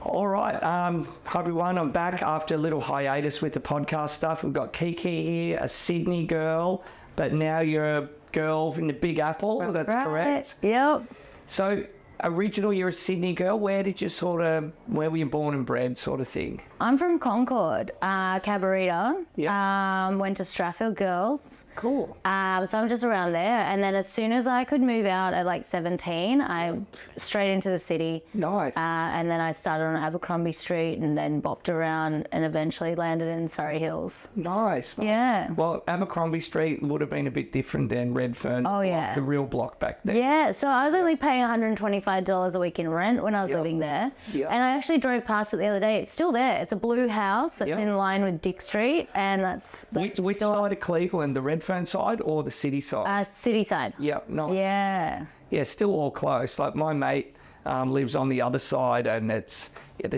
All right. Hi, everyone. I'm back after a little hiatus with the podcast stuff. We've got Kee Kee here, a Sydney girl, but now you're a girl in the Big Apple. That's right. Correct? Yep. So, original, you're a Sydney girl. Where were you born and bred sort of thing? I'm from Concord, Cabarita. Yeah. Went to Strathfield Girls. Cool. So I'm just around there. And then as soon as I could move out at like 17, I straight into the city. Nice. And then I started on Abercrombie Street and then bopped around and eventually landed in Surrey Hills. Nice. Yeah. Well, Abercrombie Street would have been a bit different than Redfern. Oh, yeah. The real block back then. Yeah, so I was only paying $125 a week in rent when I was living there. Yep. And I actually drove past it the other day. It's still there. It's a blue house that's in line with Dick Street. And that's Which still side of Cleveland, the Redfern side or the city side? city side. Yeah, nice. Yeah. Yeah, still all close. Like my mate lives on the other side, and there's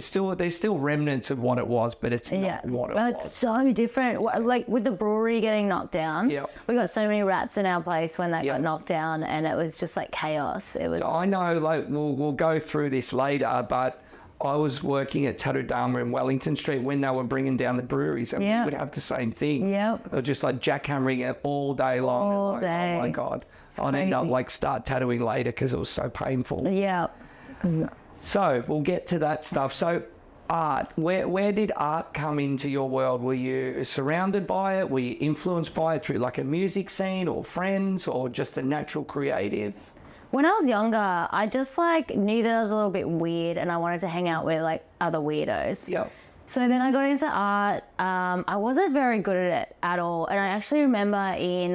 still remnants of what it was, but it's not what it was. It's so different. Like with the brewery getting knocked down, we got so many rats in our place when that got knocked down, and it was just like chaos. It was. So I know, like we'll go through this later, but I was working at Tattoo-Dharma in Wellington Street when they were bringing down the breweries, and we would have the same thing. Yep. They were just like jackhammering it all day long. All day. Oh my God. It's I'd end up crazy. like start tattooing later because it was so painful. Yeah. So we'll get to that stuff. So art, where did art come into your world? Were you surrounded by it? Were you influenced by it through like a music scene or friends or just a natural creative? When I was younger, I just like knew that I was a little bit weird and I wanted to hang out with like other weirdos. Yeah. So then I got into art. I wasn't very good at it at all. And I actually remember in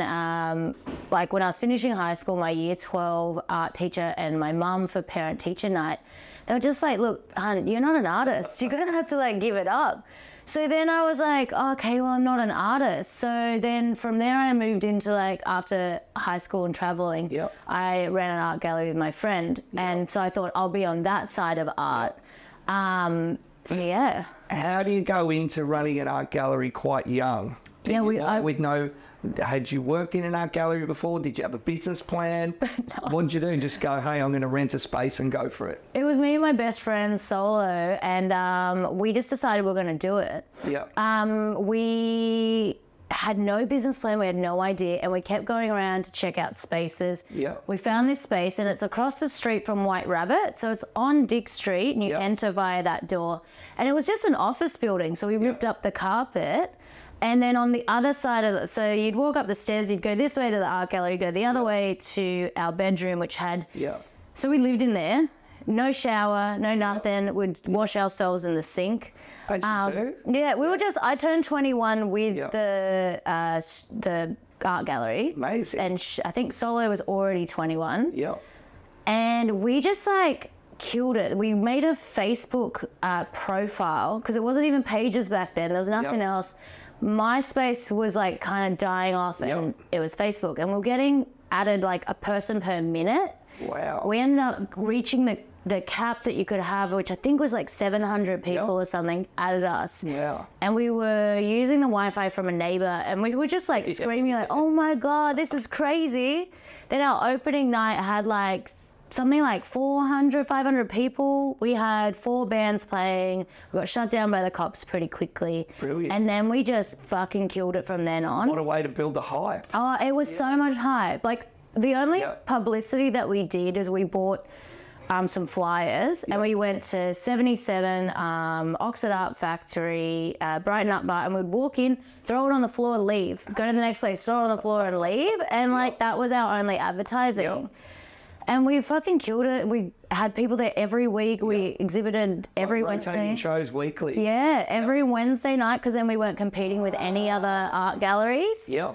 like when I was finishing high school, my year 12 art teacher and my mum for parent teacher night, they were just like, look, hon, you're not an artist. You're going to have to like give it up. So then I was like, oh, okay, well, I'm not an artist. So then from there I moved into like after high school and traveling, I ran an art gallery with my friend. And so I thought I'll be on that side of art. Yeah. How do you go into running an art gallery quite young? Had you worked in an art gallery before? Did you have a business plan? No. What did you do? Just go, hey, I'm going to rent a space and go for it. It was me and my best friend solo, and we just decided we were going to do it. Yeah. We had no business plan. We had no idea, and we kept going around to check out spaces. Yeah. We found this space, and it's across the street from White Rabbit, so it's on Dick Street, and you enter via that door. And it was just an office building, so we ripped up the carpet. And then on the other side of it, so you'd walk up the stairs, you'd go this way to the art gallery, go the other way to our bedroom, which had... Yeah. So we lived in there, no shower, no nothing. We'd wash ourselves in the sink. Yeah, we were just... I turned 21 with the art gallery. Amazing. And I think Solo was already 21. Yeah. And we just like... killed it. We made a Facebook profile because it wasn't even pages back then. There was nothing else. MySpace was like kind of dying off and it was Facebook, and we were getting added like a person per minute. Wow. We ended up reaching the cap that you could have, which I think was like 700 people or something added us. Yeah. And we were using the Wi-Fi from a neighbor, and we were just like screaming like, oh my God, this is crazy. Then our opening night had like something like 400, 500 people. We had 4 bands playing. We got shut down by the cops pretty quickly. Brilliant. And then we just fucking killed it from then on. What a way to build the hype. Oh, it was so much hype. Like the only publicity that we did is we bought some flyers and we went to 77, Oxford Art Factory, Brighton Up Bar, and we'd walk in, throw it on the floor, leave. Go to the next place, throw it on the floor and leave. And like that was our only advertising. And we fucking killed it. We had people there every week. We exhibited every Wednesday. Rotating shows weekly. Yeah, every Wednesday night, because then we weren't competing with any other art galleries. Yeah.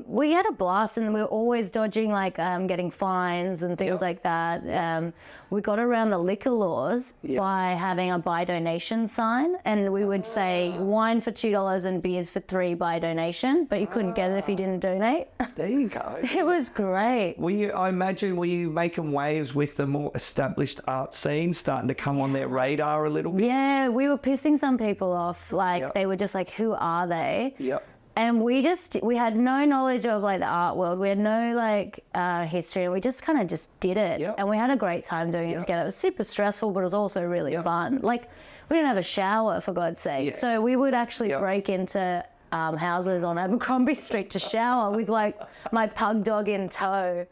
We had a blast, and we were always dodging like getting fines and things like that. We got around the liquor laws by having a buy donation sign, and we would say wine for $2 and beers for $3 by donation, but you couldn't get it if you didn't donate. There you go. It was great. I imagine, were you making waves with the more established art scene starting to come on their radar a little bit? Yeah, we were pissing some people off. Like they were just like, who are they? Yep. And we had no knowledge of like the art world. We had no like history. We just kind of just did it. Yep. And we had a great time doing it together. It was super stressful, but it was also really fun. Like we didn't have a shower, for God's sake. Yeah. So we would actually break into houses on Abercrombie Street to shower with like my pug dog in tow.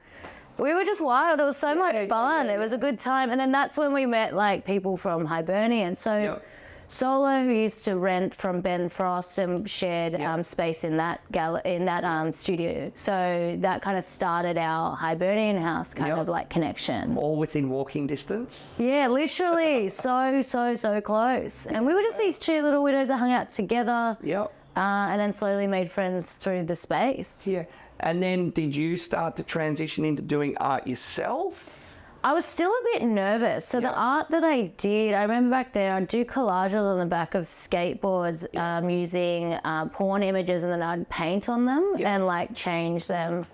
We were just wild. It was so much fun. It was a good time. And then that's when we met like people from Hibernian. So Solo used to rent from Ben Frost and shared space in that studio. So that kind of started our Hibernian house kind of like connection. All within walking distance? Yeah, literally so close. And we were just these two little widows that hung out together. Yep. And then slowly made friends through the space. Yeah. And then did you start to transition into doing art yourself? I was still a bit nervous. So the art that I did, I remember back there, I'd do collages on the back of skateboards using porn images, and then I'd paint on them and like change them.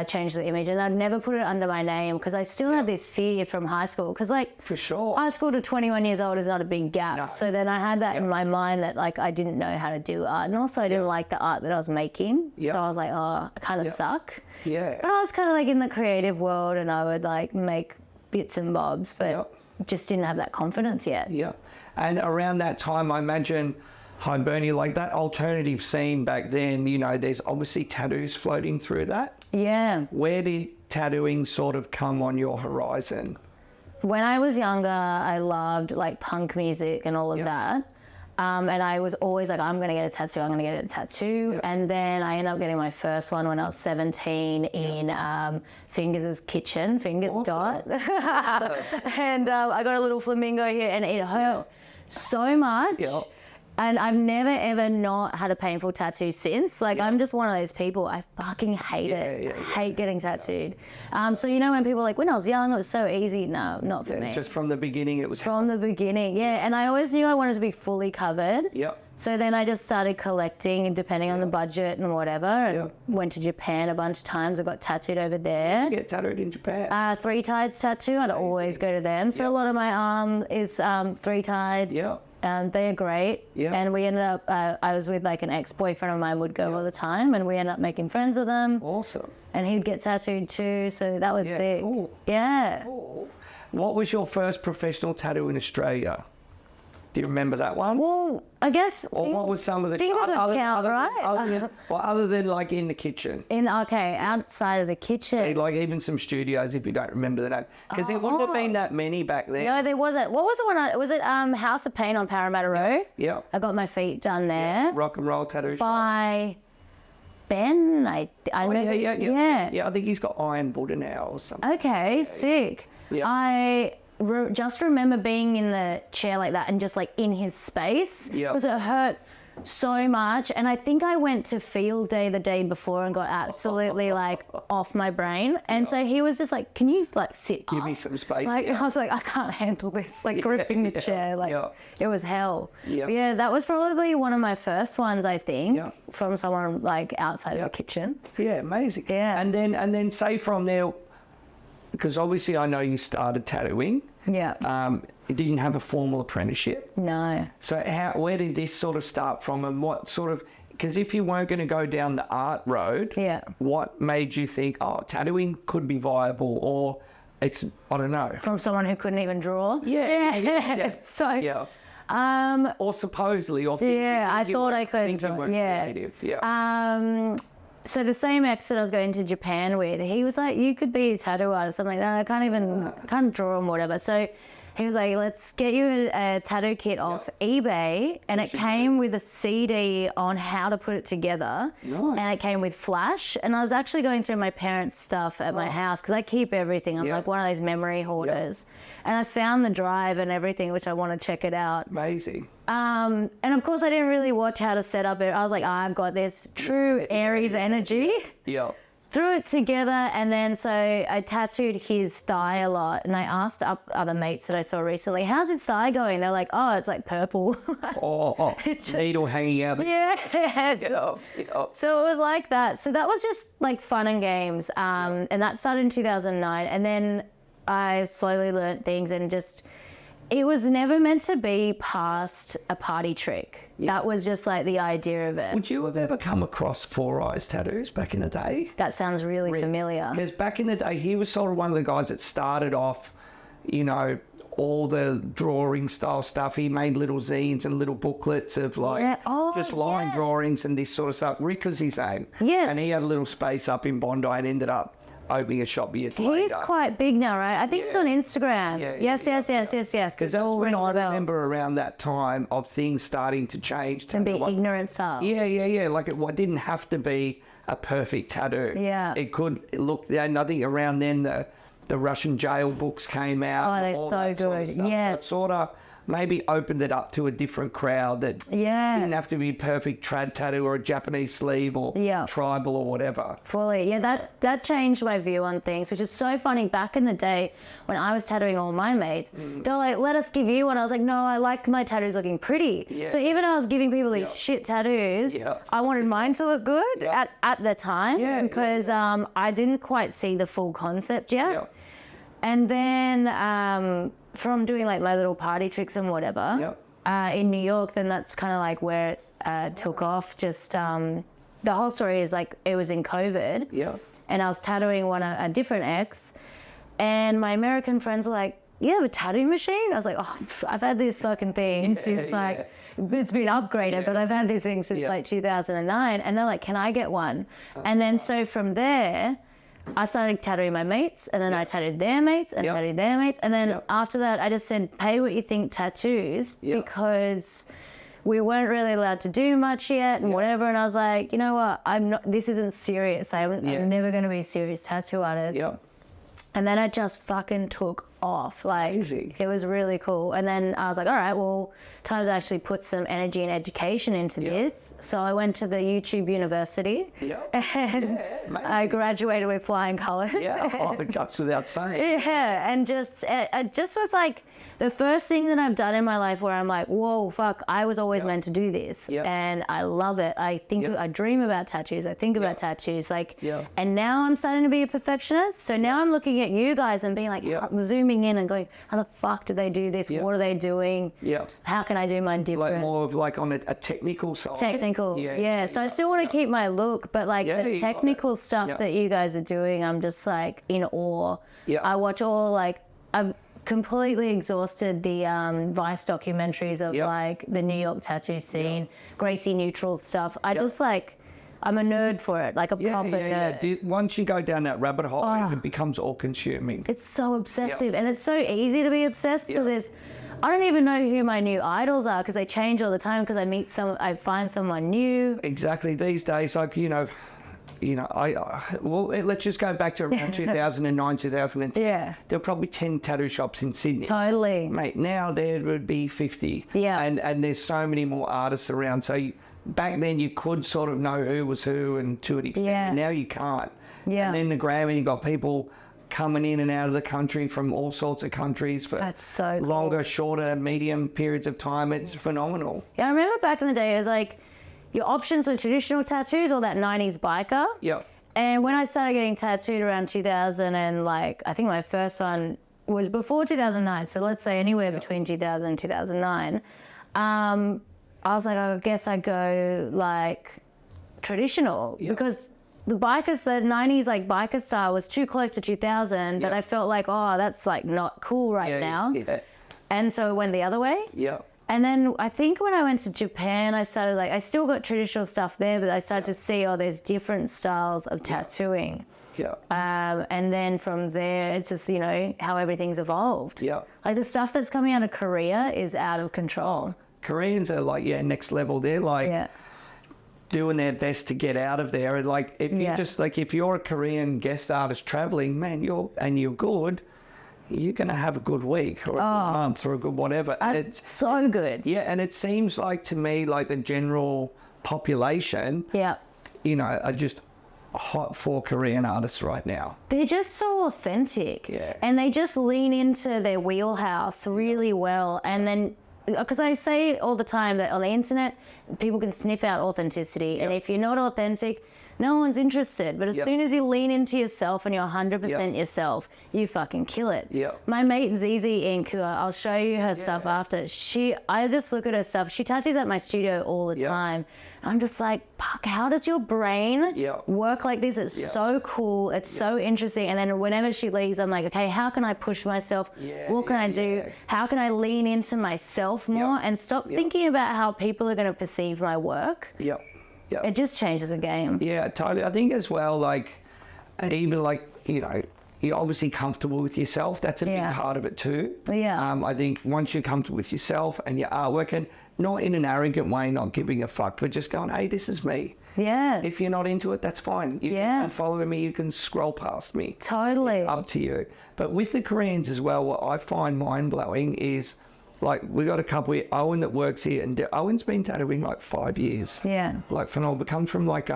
Change the image, and I'd never put it under my name because I still had this fear from high school, because like For sure. high school to 21 years old is not a big gap. No. So then I had that in my mind that like I didn't know how to do art, and also I didn't like the art that I was making. So I was like, oh, I kind of suck. Yeah. But I was kind of like in the creative world, and I would like make bits and bobs, but just didn't have that confidence yet. Yeah. And around that time, I imagine Hibernia, like that alternative scene back then, you know, there's obviously tattoos floating through that. Yeah. Where did tattooing sort of come on your horizon? When I was younger, I loved like punk music and all of that. And I was always like, I'm going to get a tattoo, I'm going to get a tattoo. And then I ended up getting my first one when I was 17 in Fingers' kitchen, Fingers Dot. And I got a little flamingo here, and it hurt so much. And I've never ever not had a painful tattoo since. Like I'm just one of those people. I fucking hate it. I hate getting tattooed. So you know when people are like, when I was young, it was so easy. No, not for me. Just from the beginning, it was. From the beginning, and I always knew I wanted to be fully covered. So then I just started collecting, and depending on the budget and whatever, and went to Japan a bunch of times. I got tattooed over there. You get tattooed in Japan? Three tides tattoo. I'd always go to them. So a lot of my arm is three tides. They are great. And we ended up, I was with like an ex-boyfriend of mine, would go all the time, and we ended up making friends with them. Awesome. And he'd get tattooed too, so that was sick. Cool. Yeah. Cool. What was your first professional tattoo in Australia? Do you remember that one? Well, I guess. Or what was some of the fingers would count, right? Other than like in the kitchen. Outside of the kitchen. Like even some studios, if you don't remember the name, because there wouldn't have been that many back then. No, there wasn't. What was the one? Was it House of Pain on Parramatta Road? Yeah. I got my feet done there. Rock and roll tattoo shop. By Ben. I remember. Yeah. I think he's got Iron Buddha now or something. Okay, sick. Yeah. I just remember being in the chair like that and just like in his space because it hurt so much. And I think I went to field day the day before and got absolutely like off my brain. And so he was just like, can you like sit Give up? me some space. Like I was like, I can't handle this, like gripping the chair. Like it was hell. Yeah, that was probably one of my first ones, I think, from someone like outside of the kitchen. Yeah, amazing. Yeah. And then say from there, because obviously I know you started tattooing. Yeah. You didn't have a formal apprenticeship. No. So where did this sort of start from, and what sort of, because if you weren't going to go down the art road, what made you think, oh, tattooing could be viable, or it's, I don't know. From someone who couldn't even draw? Yeah. So, or supposedly, or I thought I could draw. Creative. So the same ex that I was going to Japan with, he was like, you could be a tattoo artist. I'm like, no, I can't draw them, whatever. So he was like, let's get you a tattoo kit off eBay. And it came with a CD on how to put it together. Nice. And it came with Flash. And I was actually going through my parents' stuff at my house because I keep everything. I'm like one of those memory hoarders. And I found the drive and everything, which I want to check it out. Amazing. And of course, I didn't really watch how to set up it. I was like, I've got this true Aries energy. Threw it together, and then so I tattooed his thigh a lot. And I asked other mates that I saw recently, how's his thigh going? They're like, oh, it's like purple. Needle hanging out. So it was like that. So that was just like fun and games. And that started in 2009. And then I slowly learnt things and just It was never meant to be past a party trick. That was just like the idea of it. Would you have ever come across Four Eyes tattoos back in the day? That sounds really familiar. Because back in the day, he was sort of one of the guys that started off, you know, all the drawing style stuff. He made little zines and little booklets of like just line drawings and this sort of stuff. Rick was his name. Yes. And he had a little space up in Bondi and ended up opening a shop years later. He's quite big now, right? I think it's on Instagram. Yes. Because that's when I remember around that time of things starting to change. And be ignorant stuff. Yeah. Like it didn't have to be a perfect tattoo. Yeah. It could look, and I think around then the Russian jail books came out. Oh, they're so good. Yes. So it sort of maybe opened it up to a different crowd that didn't have to be perfect trad tattoo or a Japanese sleeve or tribal or whatever. Fully. Yeah, that changed my view on things, which is so funny. Back in the day when I was tattooing all my mates, they were like, let us give you one. I was like, no, I like my tattoos looking pretty. So even though I was giving people these shit tattoos, I wanted mine to look good at the time because I didn't quite see the full concept yet. And then from doing like my little party tricks and whatever in New York, then that's kind of like where it took off. Just the whole story is like it was in COVID and I was tattooing a different ex, and my American friends were like, you have a tattoo machine? I was like, oh, I've had this fucking thing since like it's been upgraded, but I've had these things since like 2009. And they're like, can I get one? And then so from there I started tattooing my mates, and then I tattooed their mates and tattooed their mates. And then after that, I just said, pay what you think tattoos, because we weren't really allowed to do much yet and whatever. And I was like, you know what? This isn't serious. I'm never going to be a serious tattoo artist. And then it just fucking took off. Like, it was really cool. And then I was like, all right, well, time to actually put some energy and education into this. So I went to the YouTube University and I graduated with flying colours. Oh, it goes without saying. And it just was like the first thing that I've done in my life where I'm like, whoa, fuck, I was always meant to do this. And I love it. I think I dream about tattoos. I think about tattoos. Like, and now I'm starting to be a perfectionist. So now I'm looking at you guys and being like, zooming in and going, how the fuck do they do this? What are they doing? How can I do mine different? Like more of like on a technical side. Technical. So I still want to keep my look, but like the technical stuff that you guys are doing, I'm just like in awe. I watch I've completely exhausted the Vice documentaries of like the New York tattoo scene, Gracie Neutral stuff. I just like, I'm a nerd for it, like a proper nerd. Once you go down that rabbit hole, it becomes all consuming. It's so obsessive and it's so easy to be obsessed because I don't even know who my new idols are because they change all the time because I find someone new. Exactly. These days, like, let's just go back to around 2009, 2010. There were probably 10 tattoo shops in Sydney. Totally. Mate, now there would be 50. And there's so many more artists around. So back then you could sort of know who was who and to an extent. Now you can't. And then the Grammy, you've got people coming in and out of the country from all sorts of countries for longer, shorter, medium periods of time. It's phenomenal. I remember back in the day, it was like, your options were traditional tattoos or that 90s biker. And when I started getting tattooed around 2000 and like, I think my first one was before 2009. So let's say anywhere between 2000 and 2009. I was like, I guess I go like traditional because the 90s like biker style was too close to 2000 that I felt like, oh, that's like not cool right now. And so it went the other way. And then I think when I went to Japan, I started I still got traditional stuff there, but I started to see, there's different styles of tattooing. And then from there, it's just, how everything's evolved. Like the stuff that's coming out of Korea is out of control. Koreans are like, next level. They're like doing their best to get out of there. And like, if you're a Korean guest artist traveling, man, you're good, you're going to have a good week or a good month or a good whatever. And it's so good. And it seems like to me, like the general population, are just hot for Korean artists right now. They're just so authentic. And they just lean into their wheelhouse really well. And then, because I say all the time that on the internet, people can sniff out authenticity. And if you're not authentic, no one's interested. But as Yep. soon as you lean into yourself and you're 100% yourself, you fucking kill it. Yep. My mate Zizi Ink, who I'll show you her stuff after, I just look at her stuff. She tattoos at my studio all the time. I'm just like, fuck, how does your brain work like this? It's so cool. It's so interesting. And then whenever she leaves, I'm like, okay, how can I push myself? What can I do? How can I lean into myself more and stop thinking about how people are going to perceive my work? It just changes the game. Yeah, totally. I think as well, like, even like, you know, you're obviously comfortable with yourself. That's a big part of it too. I think once you're comfortable with yourself and your artwork, and not in an arrogant way, not giving a fuck, but just going, hey, this is me. If you're not into it, that's fine. You can follow me, you can scroll past me. Totally. It's up to you. But with the Koreans as well, what I find mind-blowing is, like, we got a couple here, Owen that works here, and Owen's been tattooing like 5 years. Like, phenomenal. But comes from like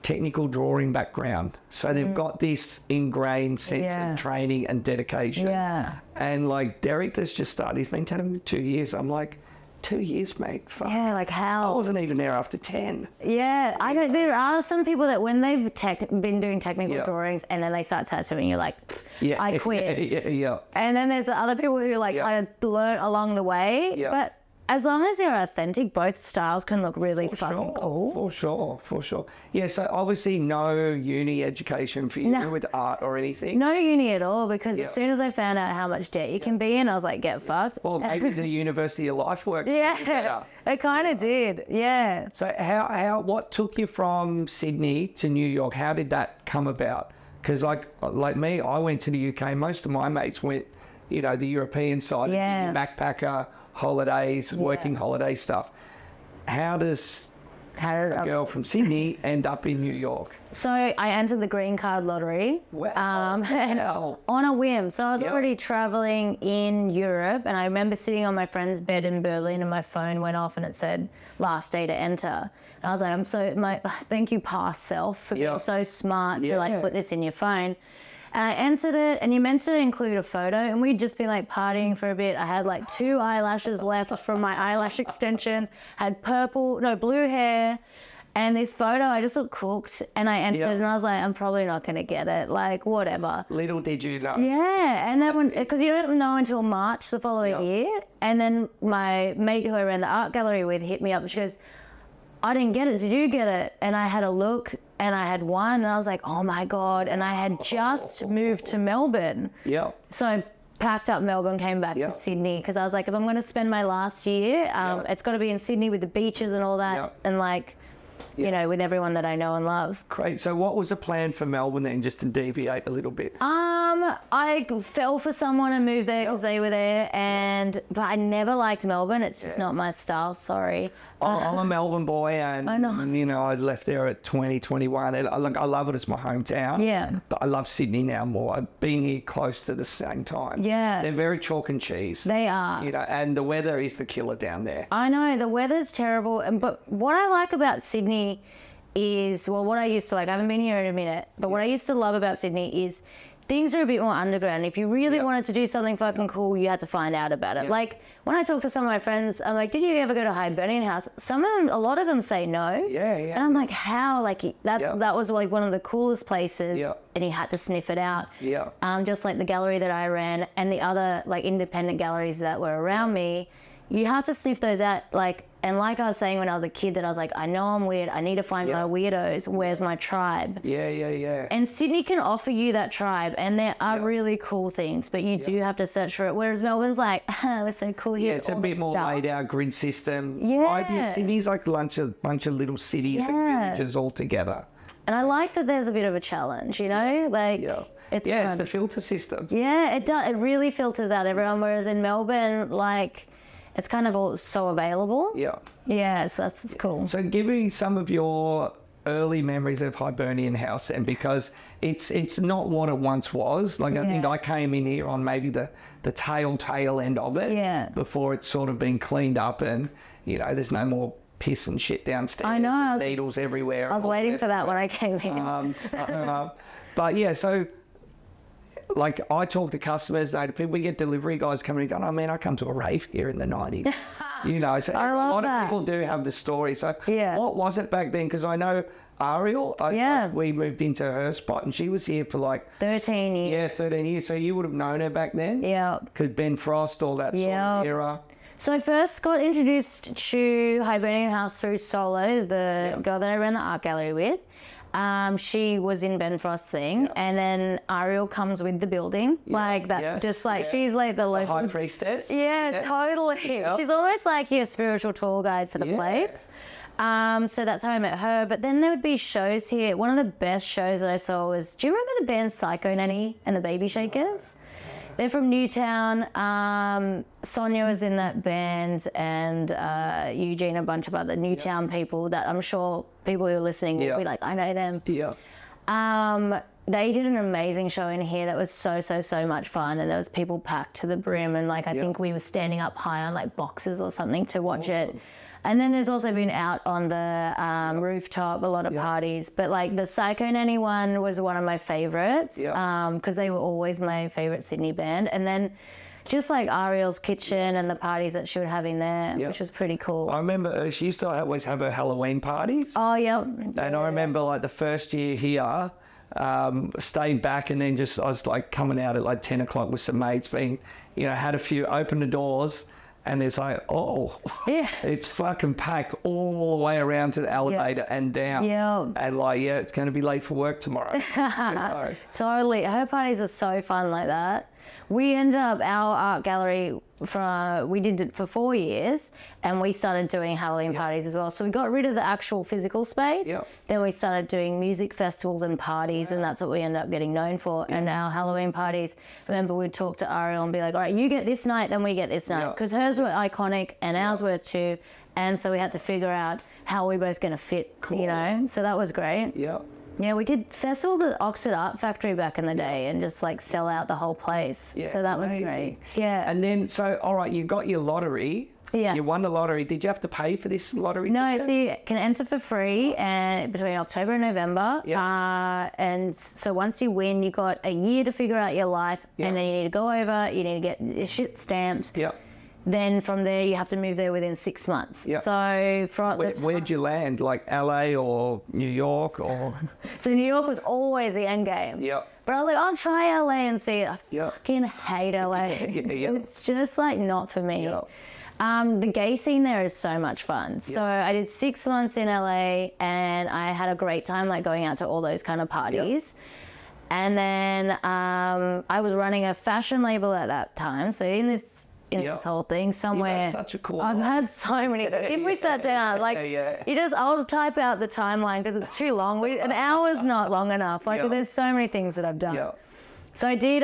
technical drawing background, so they've got this ingrained sense of training and dedication. And like Derek that's just started, he's been tattooing for 2 years. I'm like, 2 years, mate. Fuck. Like how? I wasn't even there after 10. I don't. There are some people that when they've been doing technical drawings and then they start tattooing, you're like, I quit. And then there's the other people who like kind of learn along the way. But as long as they're authentic, both styles can look really fucking cool. For sure. Yeah, so obviously no uni education for you with art or anything. No uni at all, because as soon as I found out how much debt you can be in, I was like, get fucked. Well, maybe the University of Life worked. It kind of did. So what took you from Sydney to New York? How did that come about? Because like me, I went to the UK. Most of my mates went, you know, the European side, backpacker, holidays, working holiday stuff. How does a girl from Sydney end up in New York? So I entered the green card lottery on a whim. So I was already traveling in Europe, and I remember sitting on my friend's bed in Berlin, and my phone went off and it said last day to enter. And I was like, thank you, past self, for being so smart to like put this in your phone. And I entered it, and you meant to include a photo, and we'd just been like partying for a bit. I had like 2 eyelashes left from my eyelash extensions, had blue hair, and this photo, I just looked cooked, and I entered and I was like, I'm probably not going to get it, like whatever. Little did you know. And then because you don't know until March the following year, and then my mate who I ran the art gallery with hit me up, and she goes, I didn't get it, did you get it? And I had a look, and I had one, and I was like, oh my God. And I had just moved to Melbourne. So I packed up Melbourne, came back to Sydney, because I was like, if I'm going to spend my last year, it's got to be in Sydney with the beaches and all that, and like, you know, with everyone that I know and love. Great. So what was the plan for Melbourne then, just to deviate a little bit? I fell for someone and moved there because they were there, but I never liked Melbourne. It's just not my style, sorry. I'm a Melbourne boy, and I know. You know, I left there at 2021, and I love it as my hometown. But I love Sydney now more. I've been here close to the same time. They're very chalk and cheese. They are. You know, and the weather is the killer down there. I know, the weather's terrible, but what I like about Sydney is, well, what I used to like, I haven't been here in a minute, but what I used to love about Sydney is things are a bit more underground. If you really wanted to do something fucking cool, you had to find out about it. Like when I talk to some of my friends, I'm like, did you ever go to Hibernian House? A lot of them say no. And I'm like, how? Like that was like one of the coolest places, and you had to sniff it out. Just like the gallery that I ran and the other like independent galleries that were around me, you have to sniff those out. And like I was saying when I was a kid, that I was like, I know I'm weird. I need to find my weirdos. Where's my tribe? And Sydney can offer you that tribe, and there are really cool things, but you do have to search for it. Whereas Melbourne's like, we're so cool here. It's a bit more laid out, grid system. Sydney's like a bunch of little cities and villages all together. And I like that there's a bit of a challenge, you know? Like, it's fun. It's the filter system. It does. It really filters out everyone. Whereas in Melbourne, like, it's kind of all so available. So that's cool. So give me some of your early memories of Hibernian House, and because it's not what it once was. Like I think I came in here on maybe the tail end of it before it's sort of been cleaned up, and you know there's no more piss and shit downstairs. I know. Needles everywhere. I was waiting for that when I came in. But yeah, so like I talk to customers, we get delivery guys coming and going, oh man, I come to a rave here in the 90s. You know, so I a love lot that. of people do have the story. So Yeah. what was it back then? Because I know Ariel, Yeah. we moved into her spot and she was here for like, 13 years. 13 years. So you would have known her back then? Yeah. Because Ben Frost, all that sort Yeah. of era. So I first got introduced to Hibernian House through Solo, the girl that I ran the art gallery with. She was in Ben Frost's thing, and then Ariel comes with the building. Like that's just like she's like the local High priestess. Yeah, totally. She's almost like your spiritual tour guide for the place. So that's how I met her. But then there would be shows here. One of the best shows that I saw was, do you remember the band Psycho Nanny and the Baby Shakers? They're from Newtown. Sonia was in that band, and Eugene, a bunch of other Newtown people that I'm sure people who are listening will be like, I know them. Yeah. They did an amazing show in here that was so much fun, and there was people packed to the brim, and like I think we were standing up high on like boxes or something to watch it. And then there's also been out on the rooftop, a lot of parties. But like the Psycho Nanny one was one of my favourites because they were always my favourite Sydney band. And then just like Ariel's kitchen and the parties that she would have in there, which was pretty cool. I remember she used to always have her Halloween parties. Oh, yeah. And I remember like the first year here, stayed back and then just, I was like coming out at like 10 o'clock with some mates being, you know, had a few, opened the doors. And it's like, it's fucking packed all the way around to the elevator and down. And like, it's going to be late for work tomorrow. Totally. Her parties are so fun like that. We ended up, our art gallery, we did it for 4 years, and we started doing Halloween parties as well. So we got rid of the actual physical space. Then we started doing music festivals and parties, and that's what we ended up getting known for. And our Halloween parties, remember we'd talk to Ariel and be like, all right, you get this night, then we get this night. Because hers were iconic and ours were too. And so we had to figure out how we're both going to fit, you know. So that was great. Yeah, we did festivals at Oxford Art Factory back in the day and just like sell out the whole place. So that was great. Yeah. And then, so, all right, you got your lottery. Yeah. You won the lottery. Did you have to pay for this lottery? No, ticket? so you can enter for free and between October and November. And so once you win, you got a year to figure out your life, and then you need to go over, you need to get your shit stamped. Then from there, you have to move there within 6 months. So where'd you land? Like LA or New York or? So New York was always the end game. But I was like, I'll try LA and see it. I fucking hate LA. It's just like not for me. The gay scene there is so much fun. So I did 6 months in LA, and I had a great time like going out to all those kind of parties. And then I was running a fashion label at that time. So in this whole thing somewhere. Such a cool I've had so many. If we sat down, like I'll type out the timeline because it's too long. An hour's not long enough. Like there's so many things that I've done. So I did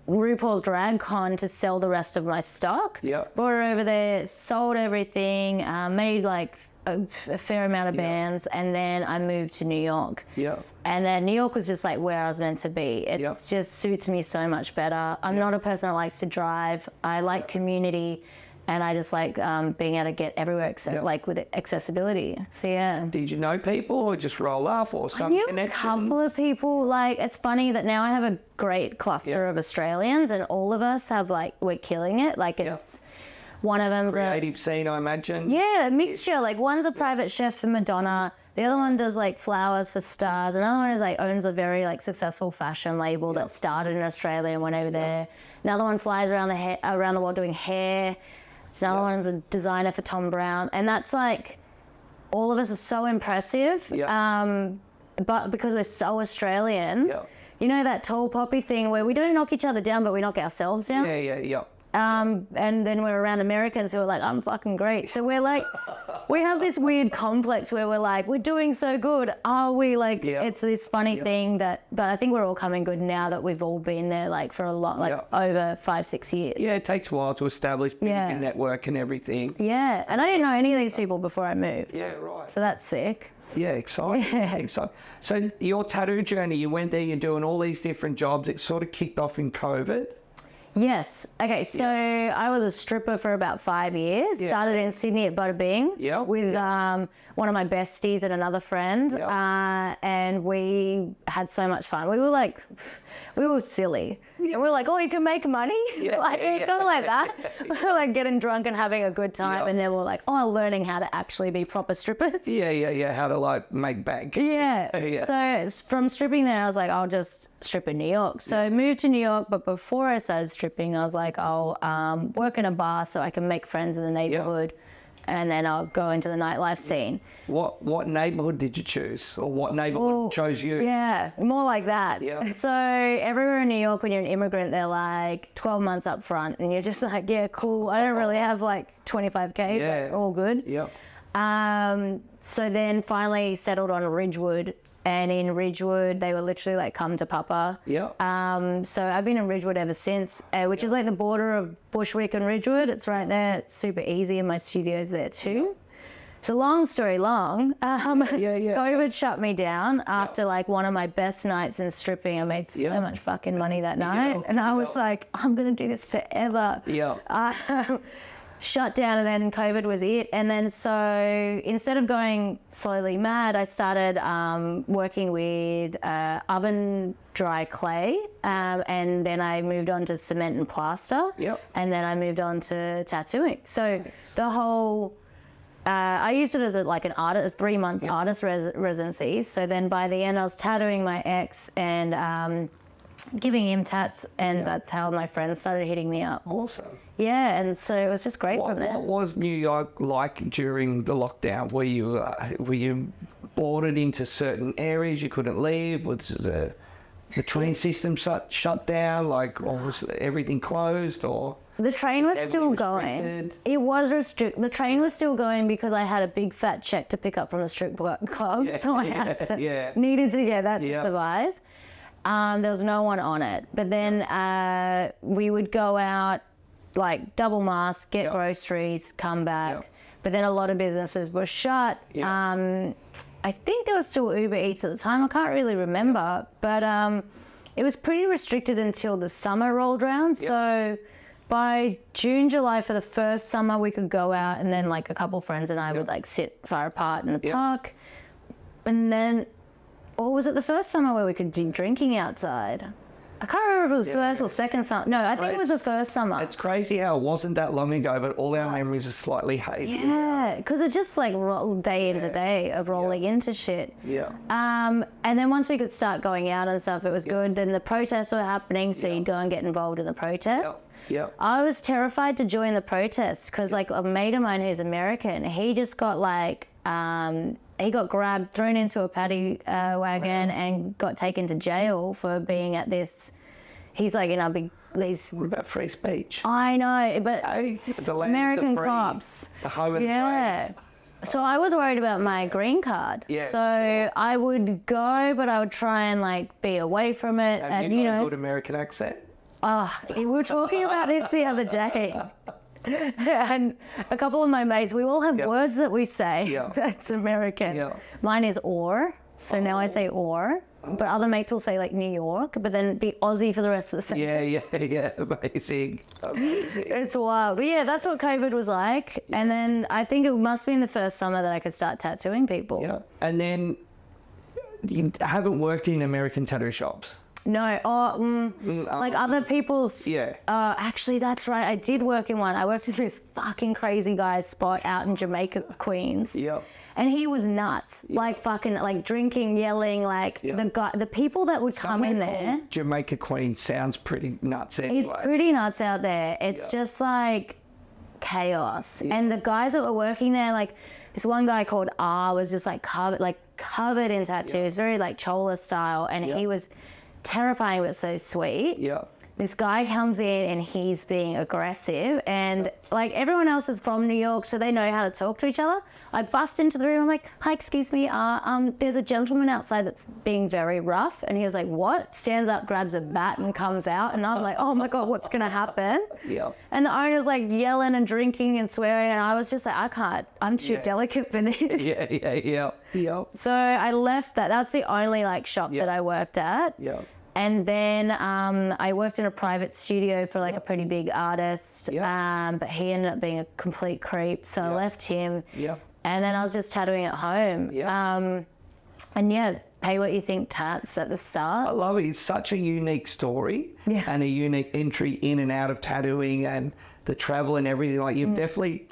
RuPaul's Drag Con to sell the rest of my stock. Brought her over there, sold everything, made like a fair amount of bands, and then I moved to New York. And then New York was just like where I was meant to be. It just suits me so much better. I'm not a person that likes to drive. I like community, and I just like being able to get everywhere except like with accessibility. So Did you know people or just roll up or some connections? I knew a couple of people. Like it's funny that now I have a great cluster of Australians, and all of us have like we're killing it. Like it's. One of them's creative scene, I imagine. Yeah, a mixture. Like one's a private chef for Madonna. The other one does like flowers for stars. Another one is like owns a very like successful fashion label that started in Australia and went over there. Another one flies around the world doing hair. Another one's a designer for Tom Brown. And that's like, all of us are so impressive. But because we're so Australian, you know that tall poppy thing where we don't knock each other down, but we knock ourselves down. And then we're around Americans who are like, I'm fucking great. So we're like, we have this weird complex where we're like, we're doing so good. Are we like, it's this funny thing that, but I think we're all coming good now that we've all been there like for a lot, like over 5-6 years. It takes a while to establish your network and everything. And I didn't know any of these people before I moved. So that's sick. Exciting. So your tattoo journey, you went there, you're doing all these different jobs. It sort of kicked off in COVID. Yes. Okay, so I was a stripper for about 5 years. Started in Sydney at Bada Bing with one of my besties and another friend. And we had so much fun. We were silly. And we're like, oh, you can make money? Like, it's kind of like that. We're like getting drunk and having a good time. And then we're like, oh, learning how to actually be proper strippers. How to like make bank. So from stripping there, I was like, I'll just strip in New York. So I moved to New York, but before I started stripping, I was like, I'll work in a bar so I can make friends in the neighborhood. And then I'll go into the nightlife scene. What neighborhood did you choose, or what neighborhood chose you? Yeah, more like that. So everywhere in New York, when you're an immigrant, they're like 12 months up front, and you're just like, yeah, cool. I don't really have like 25K, but all good. So then finally settled on Ridgewood. And in Ridgewood, they were literally like, come to Papa. So I've been in Ridgewood ever since, which is like the border of Bushwick and Ridgewood. It's right there. It's super easy, and my studio's there too. So long story long, COVID shut me down after like one of my best nights in stripping. I made so much fucking money that night. And I was like, I'm going to do this forever. Shut down, and then COVID was it. And then so instead of going slowly mad, I started working with oven dry clay, and then I moved on to cement and plaster, and then I moved on to tattooing. So the whole I used it as a 3-month artist residency. So then by the end I was tattooing my ex and giving him tats, and that's how my friends started hitting me up. Awesome. Yeah, and so it was just great from there. What was New York like during the lockdown? Were you boarded into certain areas you couldn't leave? Was the train system shut down? Or was everything closed? Or the train was still going. It was restricted. The train was still going because I had a big fat check to pick up from the strip club, so I had to needed to get that to survive. There was no one on it, but then we would go out, like double mask, get groceries, come back. But then a lot of businesses were shut. I think there was still Uber Eats at the time. I can't really remember, but it was pretty restricted until the summer rolled around. So by June, July for the first summer, we could go out, and then like a couple friends and I would like sit far apart in the park. And then, or was it the first summer where we could be drinking outside? I can't remember if it was first or second summer. No, I think it was the first summer. It's crazy how it wasn't that long ago, but all our memories are slightly hazy. Yeah, because it's just like day into day of rolling into shit. And then once we could start going out and stuff, it was good. Then the protests were happening, so you'd go and get involved in the protests. I was terrified to join the protests because like a mate of mine who's American, he just got like, he got grabbed, thrown into a paddy wagon and got taken to jail for being at this. He's like in a big. What about free speech? I know, but American cops. The home and the brave. So I was worried about my green card. So I would go, but I would try and like be away from it. Have you got a good American accent? We were talking about this the other day. And a couple of my mates, we all have words that we say that's American. Mine is or, so now I say or, but other mates will say like New York, but then be Aussie for the rest of the sentence. Amazing. It's wild. But yeah, that's what COVID was like. And then I think it must have been the first summer that I could start tattooing people. And then you haven't worked in American tattoo shops? No, like other people's. Actually, that's right. I did work in one. I worked in this fucking crazy guy's spot out in Jamaica, Queens. And he was nuts, like fucking, like drinking, yelling, like the people that would come in there. Jamaica, Queens sounds pretty nuts anyway. It's pretty nuts out there. It's just like chaos. And the guys that were working there, like this one guy called R was just like covered in tattoos, very like Chola style, and he was terrifying but so sweet. This guy comes in and he's being aggressive, and like everyone else is from New York, so they know how to talk to each other. I bust into the room. I'm like, hi, excuse me. There's a gentleman outside that's being very rough. And he was like, what? Stands up, grabs a bat and comes out. And I'm like, oh my God, what's going to happen? And the owner's like yelling and drinking and swearing. And I was just like, I can't, I'm too delicate for this. So I left that. That's the only like shop that I worked at. And then I worked in a private studio for like a pretty big artist, but he ended up being a complete creep. So I left him. And then I was just tattooing at home. And pay what you think tats at the I start. love it. It's such a unique story Yeah. and a unique entry in and out of tattooing and the travel and everything. Like you've definitely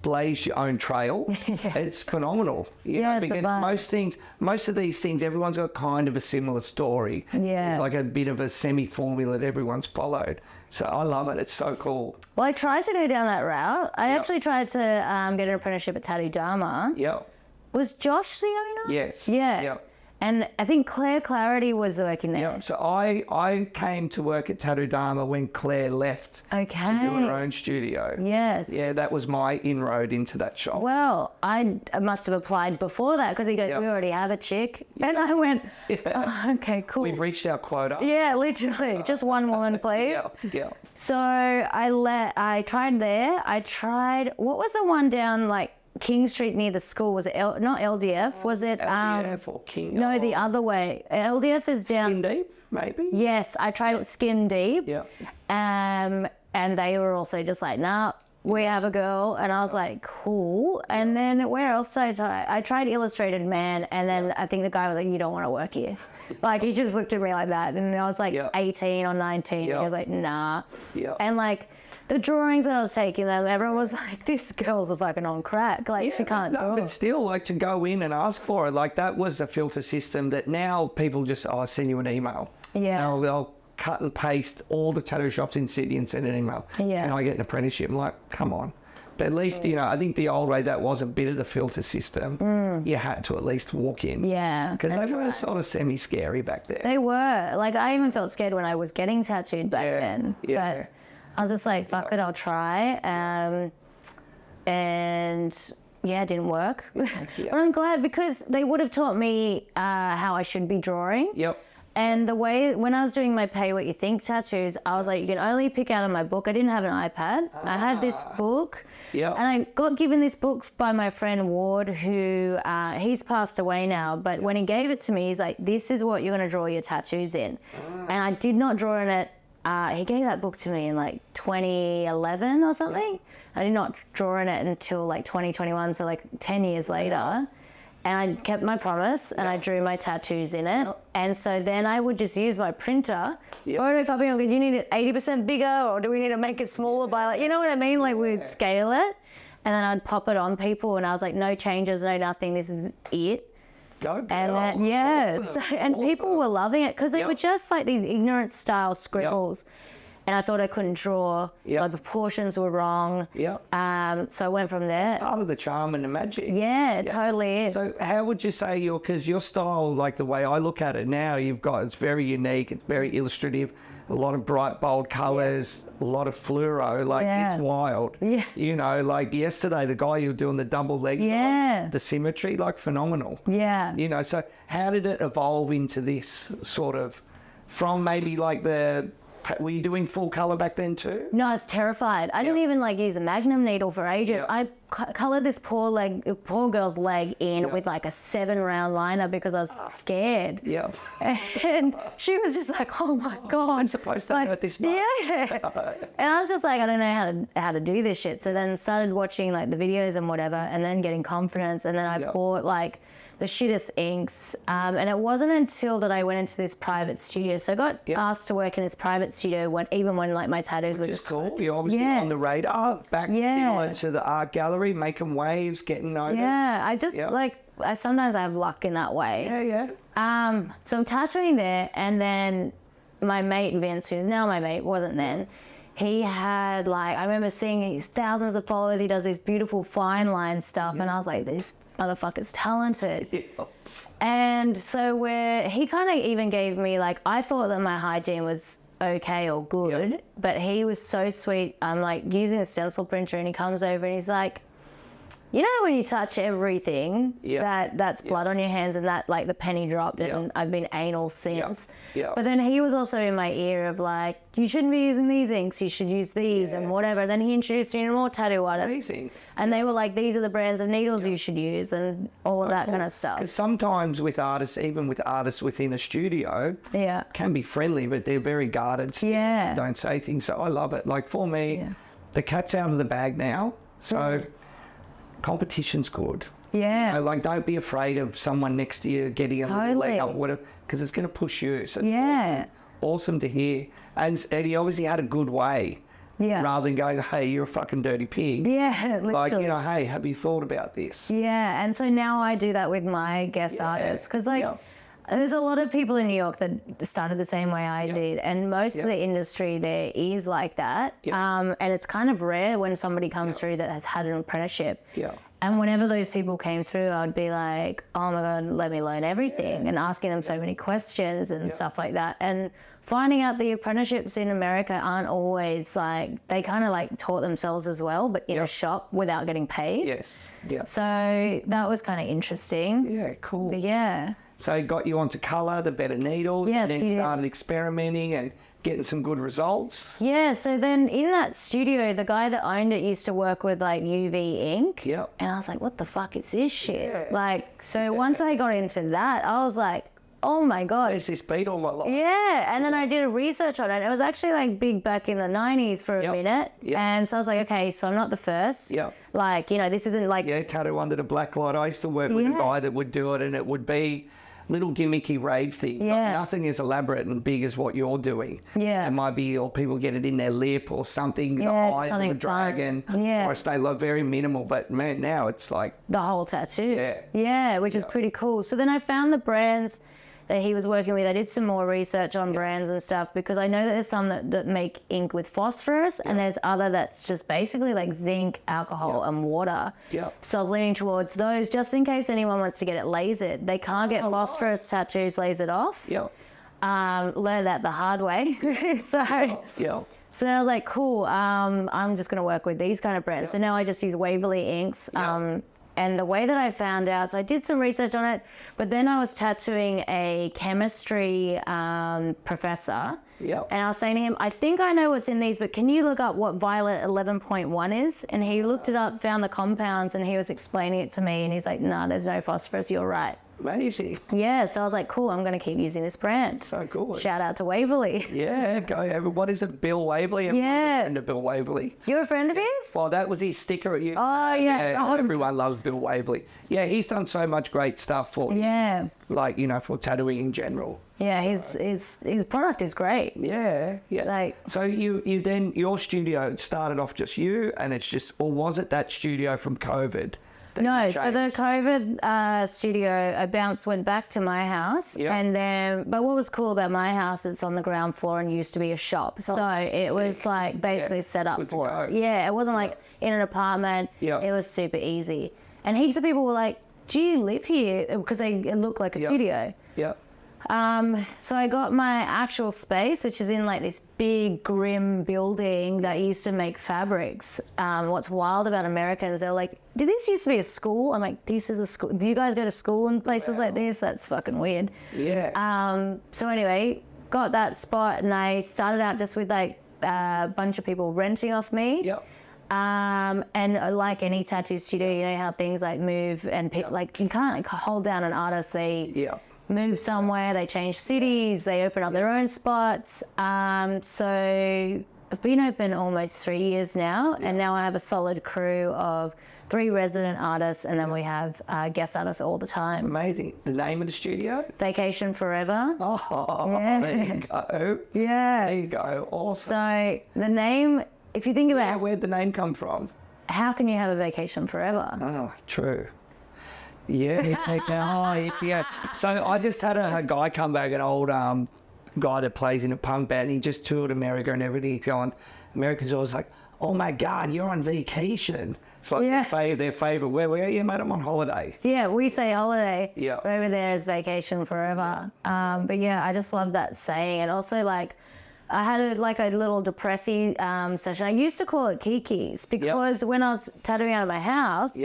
blazed your own trail. It's phenomenal. You know, It's a because vibe. most of these things, everyone's got kind of a similar story. Yeah. It's like a bit of a semi-formula that everyone's followed. So I love it. It's so cool. Well, I tried to go down that route. I actually tried to get an apprenticeship at Tattoo Dharma. Yep. Was Josh the owner? Yes. Yeah. Yep. And I think Claire Clarity was working there. Yep. So I came to work at Tattoo Dharma when Claire left to do her own studio. Yes. Yeah, that was my inroad into that shop. Well, I must have applied before that because he goes, we already have a chick. And I went, oh, okay, cool. We've reached our quota. Yeah, literally. Just one woman, please. Yeah. So I tried there. I tried, what was the one down like King Street near the school? Was it not LDF? Was it? LDF or King? No, the other way. LDF is down. Skin Deep, maybe? Yes, I tried at Skin Deep. Yeah. And they were also just like, nah, we have a girl. And I was like, cool. And then where else did I try? I tried Illustrated Man. And then I think the guy was like, you don't want to work here. Like, he just looked at me like that. And I was like 18 or 19. He was like, nah. Yeah. And like, the drawings that I was taking them, everyone was like, this girl's fucking on crack. Like, she can't draw. But still, like, to go in and ask for it, like, that was a filter system that now people just, I'll send you an email. Yeah. They'll cut and paste all the tattoo shops in Sydney and send an email. Yeah. And I get an apprenticeship. I'm like, come on. But at least, you know, I think the old way that was a bit of the filter system. You had to at least walk in. Yeah. Because they were sort of semi-scary back there. They were. Like, I even felt scared when I was getting tattooed back then. Yeah. But I was just like, fuck it, I'll try. And yeah, it didn't work. But I'm glad because they would have taught me how I should be drawing. Yep. And the way, when I was doing my pay what you think tattoos, I was like, you can only pick out of my book. I didn't have an iPad. I had this book. Yep. And I got given this book by my friend Ward, who he's passed away now. But when he gave it to me, he's like, this is what you're going to draw your tattoos in. And I did not draw in it. He gave that book to me in like 2011 or something. I did not draw in it until like 2021, so like 10 years later. And I kept my promise and I drew my tattoos in it. And so then I would just use my printer, photocopy, and go, do you need it 80% bigger or do we need to make it smaller by like, you know what I mean? Like we'd scale it and then I'd pop it on people and I was like, no changes, no nothing, this is it. Go, And then, and people were loving it because they were just like these ignorant style scribbles. And I thought I couldn't draw. Like the proportions were wrong. So I went from there. Part of the charm and the magic. Yeah, it totally is. So how would you say because your style, like the way I look at it now, it's very unique, it's very illustrative, a lot of bright, bold colours, a lot of fluoro, like it's wild. Yeah. You know, like yesterday, the guy you were doing the double legs on, the symmetry, like phenomenal. Yeah. You know, so how did it evolve into this sort of, from maybe like were you doing full colour back then too? No, I was terrified. I didn't even like use a magnum needle for ages. I coloured this poor girl's leg in with like a 7-round liner because I was scared. Yeah. And she was just like, oh my God. It's supposed to hurt this much. Yeah. And I was just like, I don't know how to do this shit. So then started watching like the videos and whatever and then getting confidence. And then I bought like the shittest inks. And it wasn't until that I went into this private studio. So I got asked to work in this private studio even when like my tattoos were just cool. You're obviously on the radar, back similar to the art gallery, making waves, getting noticed. Yeah, I just sometimes I have luck in that way. Yeah. So I'm tattooing there and then my mate Vince, who's now my mate, wasn't then. He had like, I remember seeing his thousands of followers. He does this beautiful fine line stuff. And I was like, this motherfucker's talented. And so he kind of even gave me like, I thought that my hygiene was okay or good, but he was so sweet. I'm like using a stencil printer and he comes over and he's like, you know when you touch everything, that's blood on your hands and that like the penny dropped and I've been anal since. But then he was also in my ear of like, you shouldn't be using these inks, you should use these and whatever. Then he introduced me to more tattoo artists. Amazing. And they were like, these are the brands of needles you should use and all of that kind of stuff. Because sometimes with artists, even with artists within a studio, can be friendly, but they're very guarded. Don't say things. So I love it. Like for me, the cat's out of the bag now. So competition's good. Yeah. Like, don't be afraid of someone next to you getting a little leg up, whatever, because it's going to push you. So it's awesome to hear. And he obviously had a good way. Yeah. Rather than going, hey, you're a fucking dirty pig. Yeah, literally. Like, you know, hey, have you thought about this? Yeah, and so now I do that with my guest artists. Because, like, there's a lot of people in New York that started the same way I did. And most of the industry there is like that. And it's kind of rare when somebody comes through that has had an apprenticeship. Yeah. And whenever those people came through, I'd be like, oh my God, let me learn everything. And asking them so many questions and stuff like that. And finding out the apprenticeships in America aren't always like, they kind of like taught themselves as well, but in a shop without getting paid. Yes. Yeah. So that was kind of interesting. Yeah, cool. But yeah. So it got you onto colour, the better needles, Yes, and then started experimenting and getting some good results. Yeah, so then in that studio, the guy that owned it used to work with like UV ink. Yep. And I was like, what the fuck is this shit? Yeah. Like, so once I got into that, I was like, oh my God. Where's this beat all my life? Yeah, and then I did a research on it. It was actually like big back in the 90s for a minute. Yep. And so I was like, okay, so I'm not the first. Yep. Like, you know, this isn't like... Yeah, tattoo under the black light. I used to work with a guy that would do it, and it would be little gimmicky rave things. Yeah. Like, nothing as elaborate and big as what you're doing. Yeah. It might be, or people get it in their lip or something, the eyes of a dragon. Yeah. Or stay like very minimal. But man, now it's like... the whole tattoo. Yeah. Yeah, which is pretty cool. So then I found the brands that he was working with. I did some more research on brands and stuff because I know that there's some that make ink with phosphorus and there's other that's just basically like zinc, alcohol and water. Yeah. So I was leaning towards those just in case anyone wants to get it lasered. They can't get phosphorus tattoos lasered off. Yeah. Learned that the hard way. So then I was like, cool, I'm just going to work with these kind of brands. So now I just use Waverly inks. And the way that I found out, so I did some research on it, but then I was tattooing a chemistry professor. Yep. And I was saying to him, I think I know what's in these, but can you look up what violet 11.1 is? And he looked it up, found the compounds, and he was explaining it to me. And he's like, nah, there's no phosphorus. You're right. Amazing. Yeah. So I was like, cool, I'm going to keep using this brand. So good. Shout out to Waverly. Yeah, go. What is it? Bill Waverly? Yeah. And Bill Waverly. You're a friend of his? Well, that was his sticker at you. Oh, yeah. Oh, everyone loves Bill Waverly. Yeah, he's done so much great stuff for like, you know, for tattooing in general. Yeah, his product is great. Yeah. Like, so you then, your studio started off just you, and it's just, or was it that studio from COVID? No, for the COVID studio, I went back to my house, and then. But what was cool about my house? It's on the ground floor and used to be a shop, so it was like basically set up for it. Yeah, it wasn't like in an apartment. Yeah, it was super easy, and heaps of people were like, "Do you live here?" Because it looked like a studio. Yeah. So I got my actual space, which is in like this big grim building that used to make fabrics. What's wild about Americans, they're like, did this used to be a school? I'm like, this is a school. Do you guys go to school in places like this? That's fucking weird. Yeah. So anyway, got that spot and I started out just with like a bunch of people renting off me. Yep. And like any tattoo studio, you know how things like move and like you can't like hold down an artist. They move somewhere, they change cities, they open up their own spots. So I've been open almost 3 years now, and now I have a solid crew of 3 resident artists, and then we have guest artists all the time. Amazing. The name of the studio? Vacation Forever. Oh, there you go. Yeah. There you go. Awesome. So the name, if you think about where'd the name come from? How can you have a vacation forever? Oh, true. Yeah. So I just had a guy come back, an old guy that plays in a punk band. He just toured America and everything. He's going, Americans always like, oh my God, you're on vacation. It's like their favourite. Where are you, mate? I'm on holiday. Yeah, we say holiday. Yeah. But over there is vacation forever. But yeah, I just love that saying. And also like, I had a little depressy session. I used to call it Kee Kees because when I was tattooing out of my house,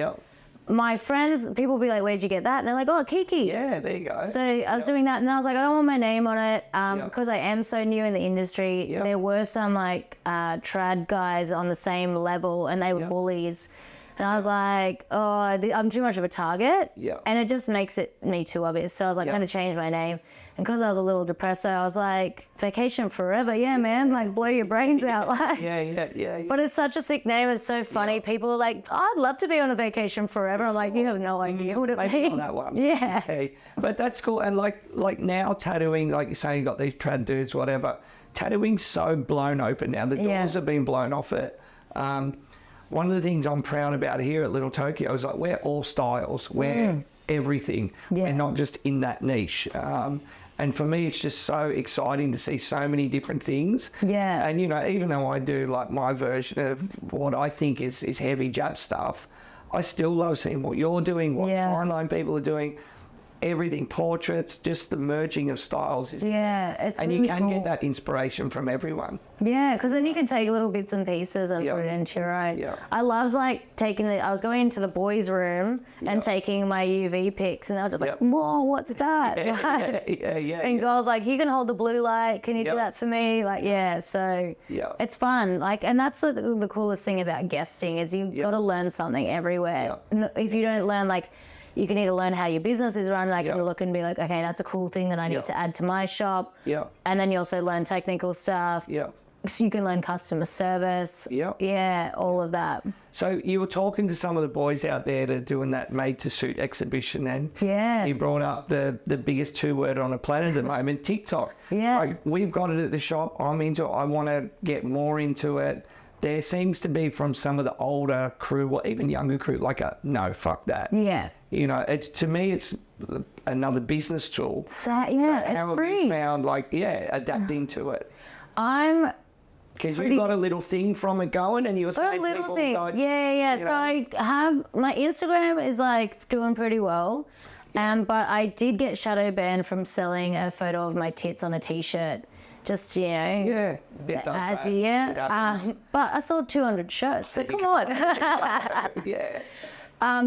my friends, people would be like, where'd you get that? And they're like, oh, Kee Kees. Yeah, there you go. So I was doing that and I was like, I don't want my name on it because I am so new in the industry. There were some like trad guys on the same level and they were bullies. And I was like, oh, I'm too much of a target. Yeah. And it just makes it me too obvious. So I was like, I'm going to change my name. And because I was a little depressed, so I was like, Vacation Forever. Yeah, man. Like, blow your brains out. Like, yeah. But it's such a sick name. It's so funny. Yeah. People are like, I'd love to be on a vacation forever. I'm like, you have no idea what it Maybe means. not that one. Yeah. Okay. But that's cool. And like now tattooing, like you say, you got these trad dudes, whatever. Tattooing's so blown open now. The doors have been blown off it. One of the things I'm proud about here at Little Tokyo is like we're all styles. We're everything. We're not just in that niche. And for me, it's just so exciting to see so many different things. Yeah. And, you know, even though I do like my version of what I think is heavy Jap stuff, I still love seeing what you're doing, what fine line people are doing, everything, portraits, just the merging of styles. It's and you really can cool. get that inspiration from everyone. Yeah, because then you can take little bits and pieces and put it into your own. Yeah. I loved like I was going into the boys' room and taking my UV pics, and they were just like, whoa, what's that? And girls like, you can hold the blue light, can you do that for me? Like, so it's fun. Like, and that's the coolest thing about guesting is you've got to learn something everywhere. If you don't learn, like, you can either learn how your business is run, and I can look and be like, okay, that's a cool thing that I need to add to my shop. And then you also learn technical stuff. So you can learn customer service. All of that. So you were talking to some of the boys out there that are doing that made to suit exhibition, and you brought up the biggest 2-word on the planet at the moment, TikTok. Like, we've got it at the shop. I'm into it. I want to get more into it. There seems to be from some of the older crew or even younger crew like no, fuck that. You know, to me it's another business tool. So, it's free. You found like adapting to it? Because you pretty- got a little thing from it going, and you were saying a little people thing. got, So I have my Instagram is like doing pretty well, but I did get shadow banned from selling a photo of my tits on a t-shirt. Just, you know, but I sold 200 shirts, so come on.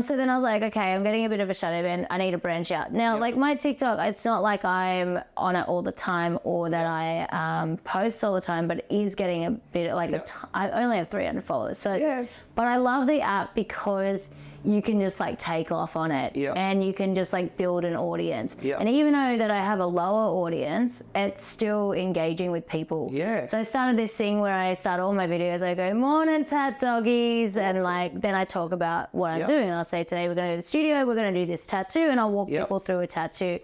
So then I was like, okay, I'm getting a bit of a shadow ban. I need to branch out. Now, like my TikTok, it's not like I'm on it all the time or that I post all the time, but it is getting a bit like I only have 300 followers. So, but I love the app because you can just like take off on it and you can just like build an audience. And even though that I have a lower audience, it's still engaging with people. So I started this thing where I start all my videos, I go, morning tat doggies, and like then I talk about what I'm doing. I'll say today we're going to the studio, we're going to do this tattoo, and I'll walk people through a tattoo.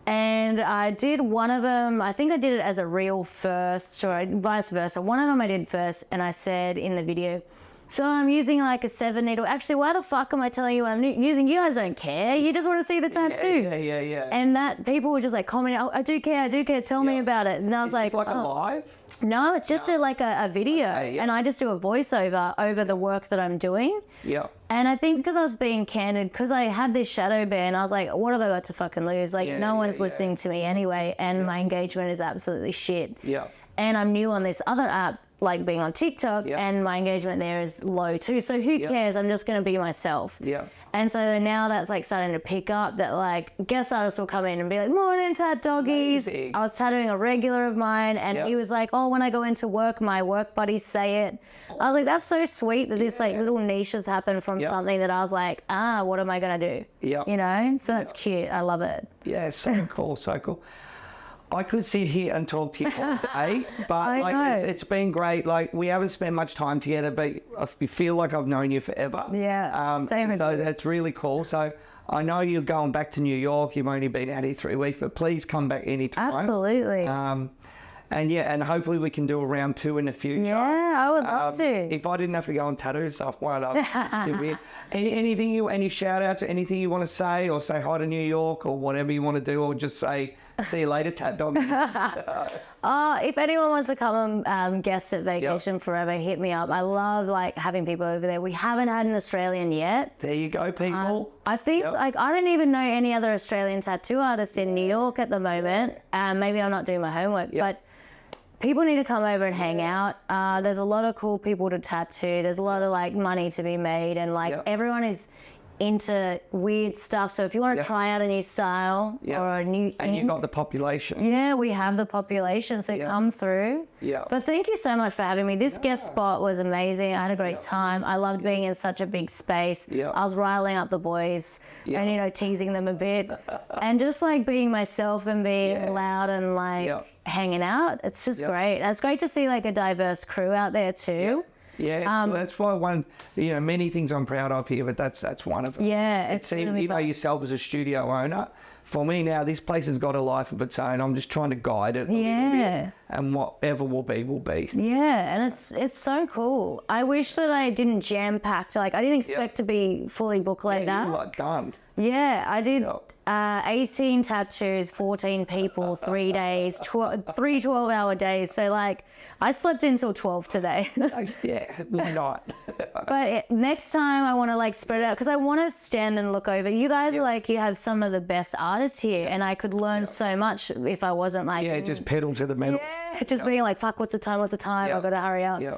And I did one of them, I think I did it as a reel first, or vice versa. One of them I did first, and I said in the video, so I'm using like a 7 needle. Actually, why the fuck am I telling you what I'm using? You guys don't care. You just want to see the tattoo. And that people were just like commenting, oh, I do care. Tell me about it. And I was like, a live? No, it's just like a video. And I just do a voiceover over the work that I'm doing. And I think because I was being candid, because I had this shadow ban, I was like, what have I got to fucking lose? Like, no one's listening to me anyway. And my engagement is absolutely shit. And I'm new on this other app, like being on TikTok, and my engagement there is low too. So who cares? I'm just going to be myself. And so now that's like starting to pick up that like guest artists will come in and be like, morning tat doggies. Amazing. I was tattooing a regular of mine, and he was like, oh, when I go into work, my work buddies say it. I was like, that's so sweet that this like little niches happen from something that I was like, what am I going to do? You know? So that's cute. I love it. Yeah, so cool. I could sit here and talk to you all day, but it's been great. Like, we haven't spent much time together, but I feel like I've known you forever. Same as so that's really cool. So I know you're going back to New York. You've only been out here 3 weeks, but please come back anytime. Absolutely. And hopefully we can do a round 2 in the future. Yeah, I would love to. If I didn't have to go and tattoo stuff, why not? Any shout outs, anything you want to say, or say hi to New York, or whatever you want to do, or just say, see you later, tat dog. If anyone wants to come and guest at Vacation Forever, hit me up. I love like having people over there. We haven't had an Australian yet. There you go, people. I think like I don't even know any other Australian tattoo artists in New York at the moment. Maybe I'm not doing my homework, but people need to come over and hang out. There's a lot of cool people to tattoo. There's a lot of like money to be made, and like everyone is into weird stuff. So if you want to try out a new style or a new thing. And you got the population. Yeah, we have the population, so come through. Yeah. But thank you so much for having me. This guest spot was amazing. I had a great time. I loved being in such a big space. Yeah. I was riling up the boys and, you know, teasing them a bit and just like being myself and being loud and like hanging out. It's just great. And it's great to see like a diverse crew out there too. Yeah, well, that's why many things I'm proud of here, but that's one of them. Yeah, it's really you know yourself as a studio owner. For me now, this place has got a life of its own. I'm just trying to guide it a little bit, and whatever will be, will be. Yeah, and it's so cool. I wish that I didn't jam pack. Like I didn't expect to be fully booked like that. You're like done. Yeah, I did 18 tattoos, 14 people, 3 days, 3 12-hour days. So like I slept until 12 today. Yeah, why not? But next time I want to like spread it out because I want to stand and look over. You guys are like, you have some of the best artists here and I could learn so much if I wasn't like... Yeah, just pedal to the metal. Yeah, just being like, fuck, what's the time? I've got to hurry up. Yeah.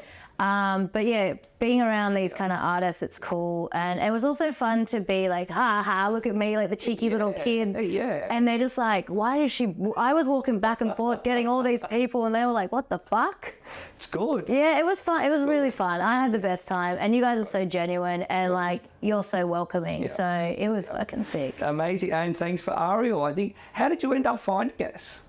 But yeah, being around these kind of artists, it's cool. And it was also fun to be like, ha ha, look at me, like the cheeky little kid. Yeah. And they're just like, why is she, I was walking back and forth getting all these people and they were like, what the fuck? It's good. Yeah, it was fun. It was really fun. I had the best time. And you guys are so genuine and like, you're so welcoming. So it was fucking sick. Amazing. And thanks for Ariel. I think, how did you end up finding us?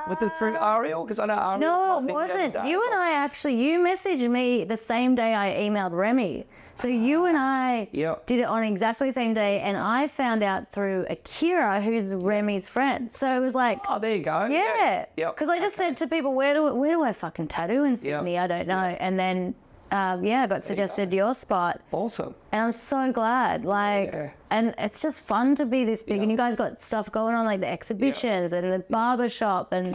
Was it through Ariel? Because I know Ariel. No, it wasn't. You and I actually, you messaged me the same day I emailed Remy. So you and I did it on exactly the same day, and I found out through Akira, who's Remy's friend. So it was like, oh, there you go. Yeah. Because I just said to people, where do I fucking tattoo in Sydney? I don't know. And then, I got suggested your spot. Awesome. And I'm so glad. Like, and it's just fun to be this big. And you guys got stuff going on, like the exhibitions and the barber shop. And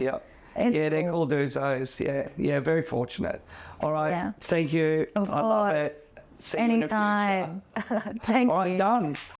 they're cool dudes, those. Yeah, very fortunate. All right. Thank you. Of course. I love it. See you in the future. Anytime. Thank you. All right, done.